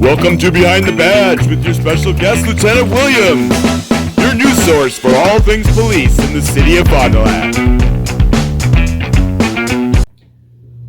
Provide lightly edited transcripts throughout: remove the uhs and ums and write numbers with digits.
Welcome to Behind the Badge with your special guest, Lieutenant Williams, your news source for all things police in the city of Fond du Lac.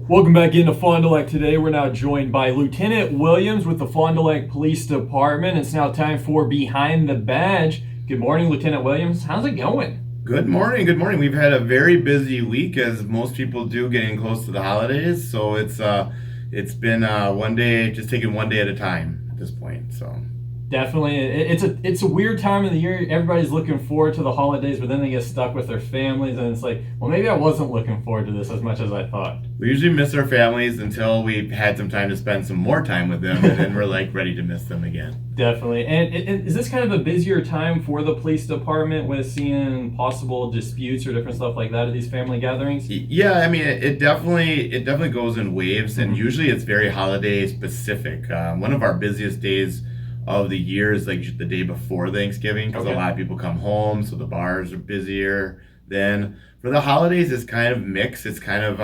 Welcome back into Fond du Lac. Today we're now joined by Lieutenant Williams with the Fond du Lac Police Department. It's now time for Behind the Badge. Good morning, Lieutenant Williams. How's it going? Good morning. Good morning. We've had a very busy week, as most people do, getting close to the holidays. So it's been one day, just taking one day at a time at this point. So definitely, it's a weird time of the year. Everybody's looking forward to the holidays, but then they get stuck with their families, and it's like, well, maybe I wasn't looking forward to this as much as I thought. We usually miss our families until we've had some time to spend some more time with them, and then we're like ready to miss them again. Definitely. And is this kind of a busier time for the police department with seeing possible disputes or different stuff like that at these family gatherings? Yeah, I mean, it definitely goes in waves, and usually it's very holiday specific. One of our busiest days of the year is like the day before Thanksgiving, because a lot of people come home, so the bars are busier then. For the holidays, it's kind of mixed. It's kind of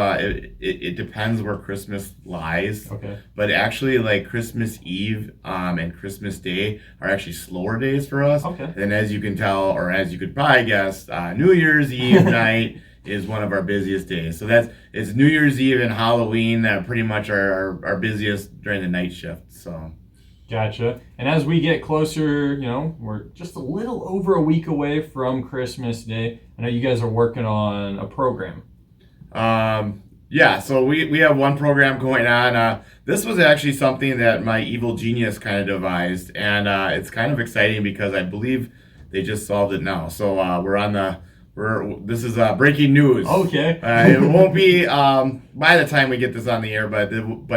it depends where Christmas lies. Okay. But actually, like Christmas Eve and Christmas Day are actually slower days for us. Okay. And as you can tell, or as you could probably guess, New Year's Eve night is one of our busiest days. So it's New Year's Eve and Halloween that pretty much are our busiest during the night shift. So. Gotcha. And as we get closer, we're just a little over a week away from Christmas Day. I know you guys are working on a program. Yeah, so we have one program going on. This was actually something that my evil genius kind of devised, and it's kind of exciting because I believe they just solved it now. So this is breaking news. Okay. It won't be by the time we get this on the air, but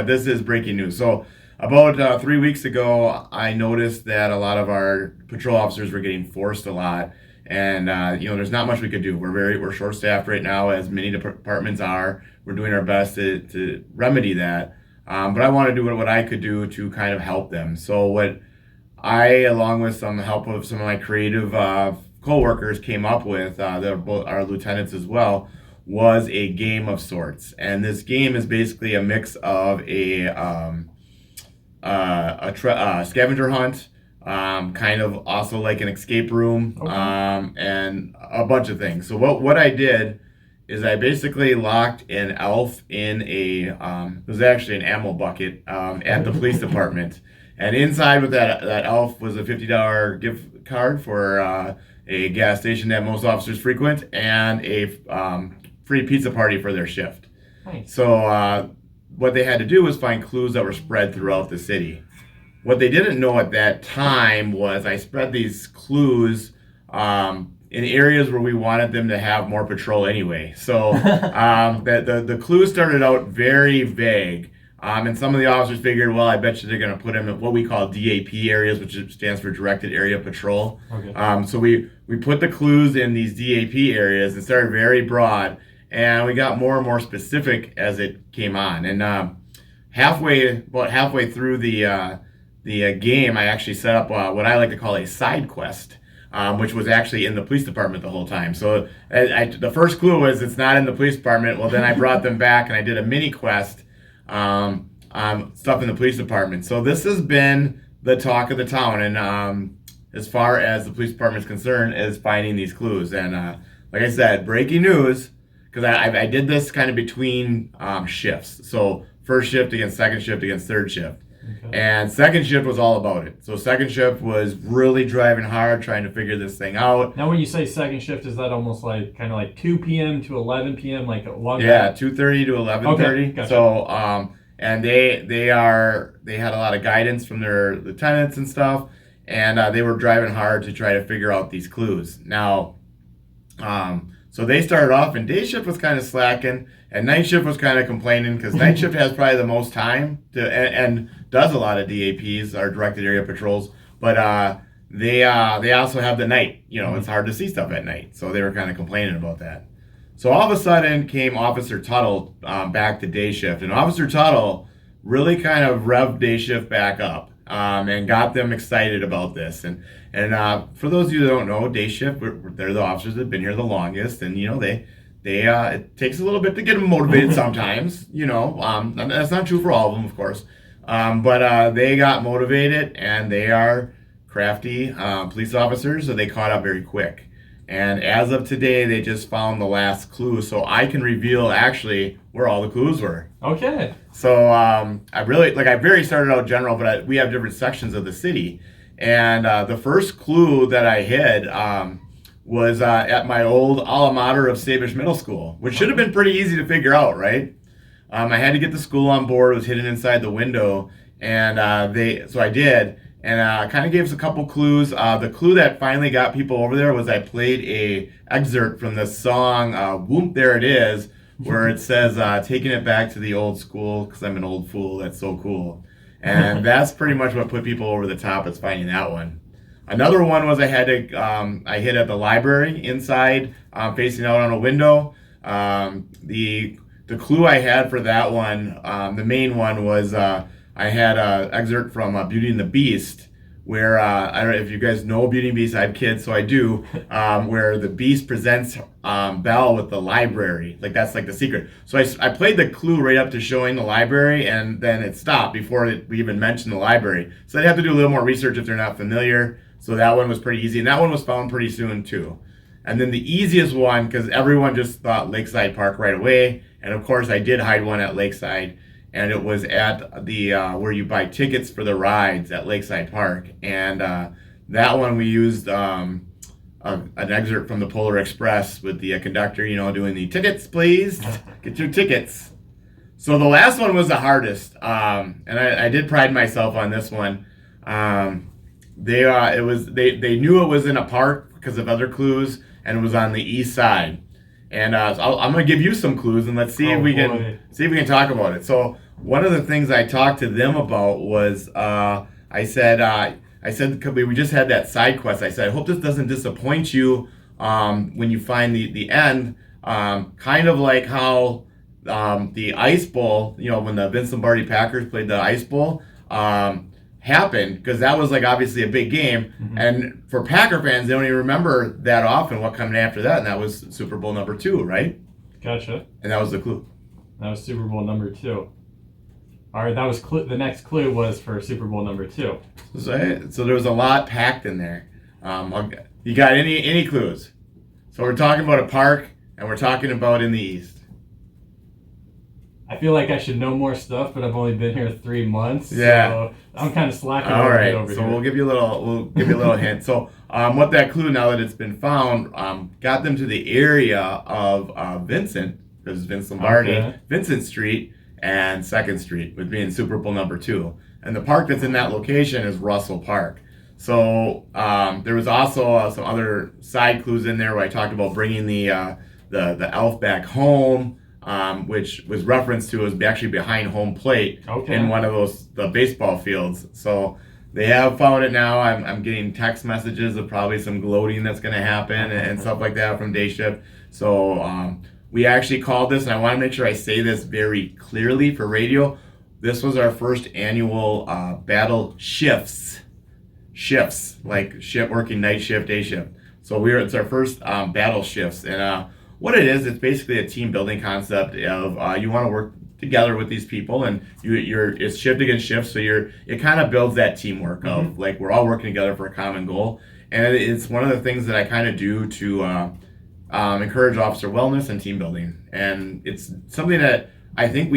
this is breaking news. So about 3 weeks ago, I noticed that a lot of our patrol officers were getting forced a lot, and there's not much we could do. We're short-staffed right now, as many departments are. We're doing our best to remedy that, but I want to do what I could do to kind of help them. So what I, along with some help of some of my creative co-workers, came up with, they're both our lieutenants as well, was a game of sorts. And this game is basically a mix of a scavenger hunt, kind of also like an escape room, and a bunch of things. So what I did is I basically locked an elf in it was actually an ammo bucket at the police department, and inside with that elf was a $50 gift card for a gas station that most officers frequent, and a free pizza party for their shift. Nice. So what they had to do was find clues that were spread throughout the city. What they didn't know at that time was I spread these clues in areas where we wanted them to have more patrol anyway. So the clues started out very vague. And some of the officers figured, well, I bet you they're going to put them in what we call DAP areas, which stands for Directed Area Patrol. Okay. So we put the clues in these DAP areas and started very broad. And we got more and more specific as it came on. And about halfway through the game, I actually set up what I like to call a side quest, which was actually in the police department the whole time. So the first clue was it's not in the police department. Well, then I brought them back and I did a mini quest, stuff in the police department. So this has been the talk of the town, and as far as the police department is concerned, is finding these clues. And like I said, breaking news. Because I did this kind of between shifts. So first shift against second shift against third shift. Okay. And second shift was all about it. So second shift was really driving hard, trying to figure this thing out. Now when you say second shift, is that almost like kind of like 2 p.m. to 11 p.m., like a long Yeah, 2:30 to 11:30. Okay, gotcha. So and they had a lot of guidance from their lieutenants and stuff, and they were driving hard to try to figure out these clues. Now so they started off, and day shift was kind of slacking, and night shift was kind of complaining, because night shift has probably the most time and does a lot of DAPs, or directed area patrols, but they also have the night. It's hard to see stuff at night, so they were kind of complaining about that. So all of a sudden came Officer Tuttle back to day shift, and Officer Tuttle really kind of revved day shift back up. And got them excited about this. And for those of you that don't know, day shift, they're the officers that have been here the longest, and it takes a little bit to get them motivated sometimes. And that's not true for all of them, of course. But they got motivated, and they are crafty police officers, so they caught up very quick. And as of today, they just found the last clue, so I can reveal actually where all the clues were. Okay. So I very started out general, but we have different sections of the city. And the first clue that I hid was at my old alma mater of Sabish Middle School, which should have been pretty easy to figure out, right? I had to get the school on board. It was hidden inside the window, and so I did. And kind of gave us a couple clues. The clue that finally got people over there was I played a excerpt from the song "Whoop There It Is," where it says, "Taking it back to the old school because I'm an old fool. That's so cool." And that's pretty much what put people over the top as finding that one. Another one was I hid at the library inside, facing out on a window. The clue I had for that one, the main one was. I had an excerpt from Beauty and the Beast, where I don't know if you guys know Beauty and the Beast. I have kids, so I do. Where the Beast presents Belle with the library, like that's like the secret. So I played the clue right up to showing the library, and then it stopped before we even mentioned the library. So I'd have to do a little more research if they're not familiar. So that one was pretty easy, and that one was found pretty soon too. And then the easiest one, because everyone just thought Lakeside Park right away, and of course I did hide one at Lakeside. And it was at the where you buy tickets for the rides at Lakeside Park. And that one we used an excerpt from the Polar Express with the conductor, doing the tickets, please, get your tickets. So the last one was the hardest, and I did pride myself on this one. They knew it was in a park because of other clues, and it was on the east side. And so I'm going to give you some clues, and let's see if we can talk about it. So one of the things I talked to them about was I said we just had that side quest. I said I hope this doesn't disappoint you when you find the end. Kind of like how the Ice Bowl, when the Vince Lombardi Packers played the Ice Bowl, happened, because that was like obviously a big game. Mm-hmm. And for Packer fans, they don't even remember that often what coming after that, and that was Super Bowl number 2, right? Gotcha. And that was the clue. That was Super Bowl number 2. All right, that was the next clue was for Super Bowl number 2. So there was a lot packed in there. You got any clues? So we're talking about a park, and we're talking about in the East. I feel like I should know more stuff, but I've only been here 3 months. Yeah. So I'm kind of slacking All right. over So here. we'll give you a little hint. So what that clue, now that it's been found, got them to the area of Vincent, because Vince Lombardi, okay. Vincent Street and 2nd Street, with being Super Bowl number 2. And the park that's in that location is Russell Park. So there was also some other side clues in there where I talked about bringing the elf back home. Which was referenced to as actually behind home plate in one of the baseball fields. So they have found it now. I'm getting text messages of probably some gloating that's going to happen and stuff like that from day shift. So we actually called this, and I want to make sure I say this very clearly for radio. This was our first annual battle shifts, like working night shift, day shift. So it's our first battle shifts, and what it is, it's basically a team building concept of you want to work together with these people, and it's shift against shift, so it kind of builds that teamwork of like we're all working together for a common goal. And it's one of the things that I kind of do to encourage officer wellness and team building. And it's something that I think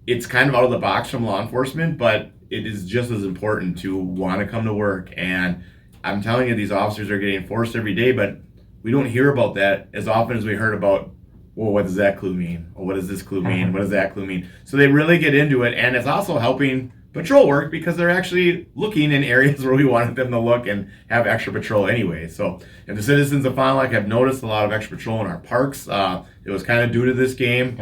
it's kind of out of the box from law enforcement, but it is just as important to want to come to work. And I'm telling you, these officers are getting enforced every day, but we don't hear about that as often as we heard about, well, what does that clue mean? Or what does this clue mean? What does that clue mean? So they really get into it, and it's also helping patrol work because they're actually looking in areas where we wanted them to look and have extra patrol anyway. So if the citizens of Fond du Lac have noticed a lot of extra patrol in our parks, it was kind of due to this game.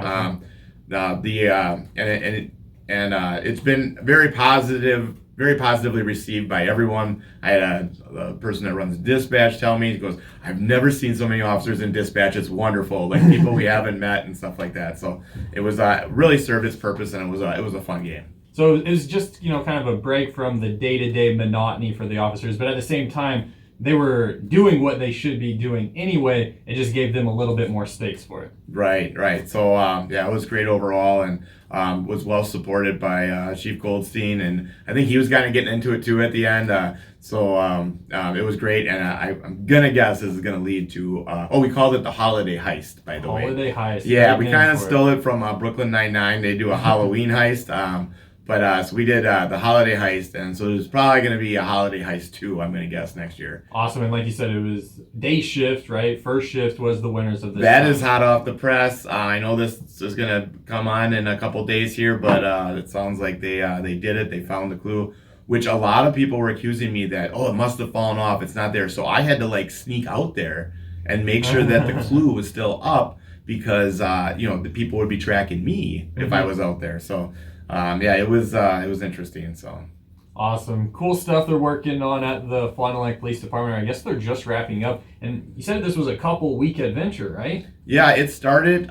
It's been very positively received by everyone. I had a person that runs dispatch tell me, he goes, I've never seen so many officers in dispatch. It's wonderful, like people we haven't met and stuff like that. So it was really served its purpose, and it was a fun game. So it was just kind of a break from the day-to-day monotony for the officers, but at the same time, they were doing what they should be doing anyway. It just gave them a little bit more stakes for it. Right. So it was great overall, and was well supported by Chief Goldstein, and I think he was kind of getting into it too at the end. It was great, and I'm gonna guess this is gonna lead to we called it the Holiday Heist, by the way. Holiday Heist. Yeah, we kind of stole it from Brooklyn Nine-Nine. They do a Halloween heist. So we did the Holiday Heist, and so there's probably going to be a Holiday Heist 2, I'm going to guess, next year. Awesome, and like you said, it was day shift, right? First shift was the winners of this. That is hot off the press. I know this is going to come on in a couple days here, but it sounds like they did it. They found the clue, which a lot of people were accusing me that, it must have fallen off. It's not there. So I had to sneak out there and make sure that the clue was still up because, the people would be tracking me if I was out there. So... it was interesting. So awesome, cool stuff they're working on at the Fond du Lac Police Department. I guess they're just wrapping up. And you said this was a couple-week adventure, right? Yeah, it started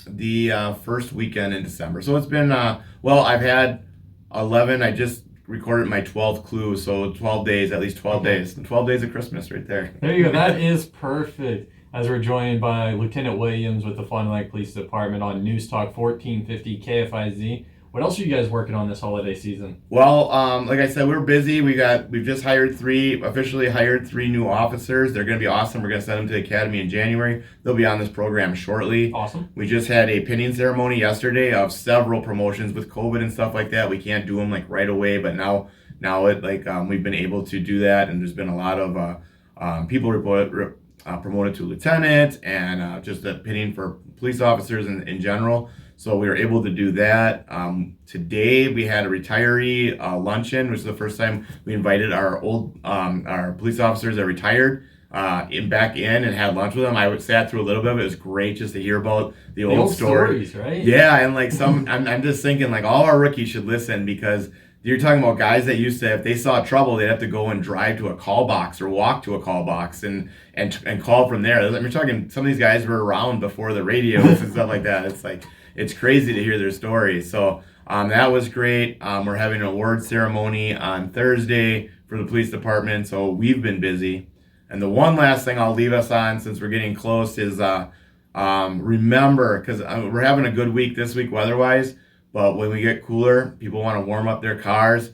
the first weekend in December. So it's been I've had 11. I just recorded my 12th clue, so 12 days, at least 12 days. 12 days of Christmas right there. There you go. That is perfect. As we're joined by Lieutenant Williams with the Fond du Lac Police Department on News Talk 1450 KFIZ. What else are you guys working on this holiday season? Well, like I said, we're busy. We've just officially hired three new officers. They're going to be awesome. We're going to send them to the academy in January. They'll be on this program shortly. Awesome. We just had a pinning ceremony yesterday of several promotions with COVID and stuff like that. We can't do them right away, but now we've been able to do that, and there's been a lot of people promoted to lieutenant and just a pinning for police officers in general. So we were able to do that. Today we had a retiree luncheon, which is the first time we invited our police officers that retired back in and had lunch with them. I sat through a little bit of it. It was great just to hear about the old stories, right? Yeah, and I'm just thinking all our rookies should listen because you're talking about guys that used to, if they saw trouble, they'd have to go and drive to a call box or walk to a call box and call from there. We're talking, some of these guys were around before the radios and stuff like that. It's crazy to hear their stories. So that was great. We're having an award ceremony on Thursday for the police department. So we've been busy. And the one last thing I'll leave us on since we're getting close is remember, because we're having a good week this week weather-wise, but when we get cooler, people want to warm up their cars.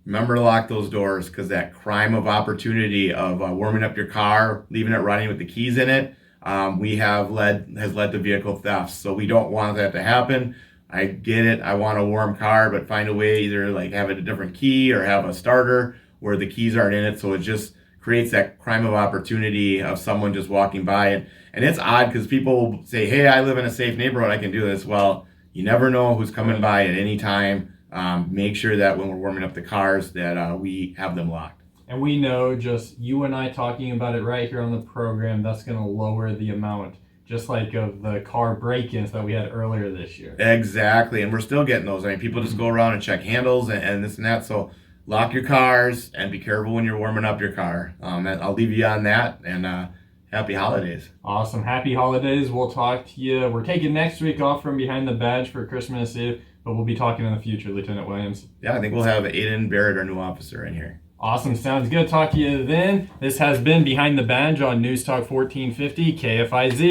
Remember to lock those doors because that crime of opportunity of warming up your car, leaving it running with the keys in it, has led to vehicle thefts. So we don't want that to happen. I get it. I want a warm car, but find a way either have a different key or have a starter where the keys aren't in it. So it just creates that crime of opportunity of someone just walking by it. And it's odd because people will say, hey, I live in a safe neighborhood. I can do this. Well, you never know who's coming by at any time. Make sure that when we're warming up the cars that we have them locked. And we know just you and I talking about it right here on the program, that's going to lower the amount, just like of the car break-ins that we had earlier this year. Exactly. And we're still getting those. People just go around and check handles and this and that. So lock your cars and be careful when you're warming up your car. I'll leave you on that. And happy holidays. Awesome. Happy holidays. We'll talk to you. We're taking next week off from Behind the Badge for Christmas Eve, but we'll be talking in the future, Lieutenant Williams. Yeah, I think we'll have Aiden Barrett, our new officer, in here. Awesome. Sounds good. Talk to you then. This has been Behind the Badge on News Talk 1450 KFIZ.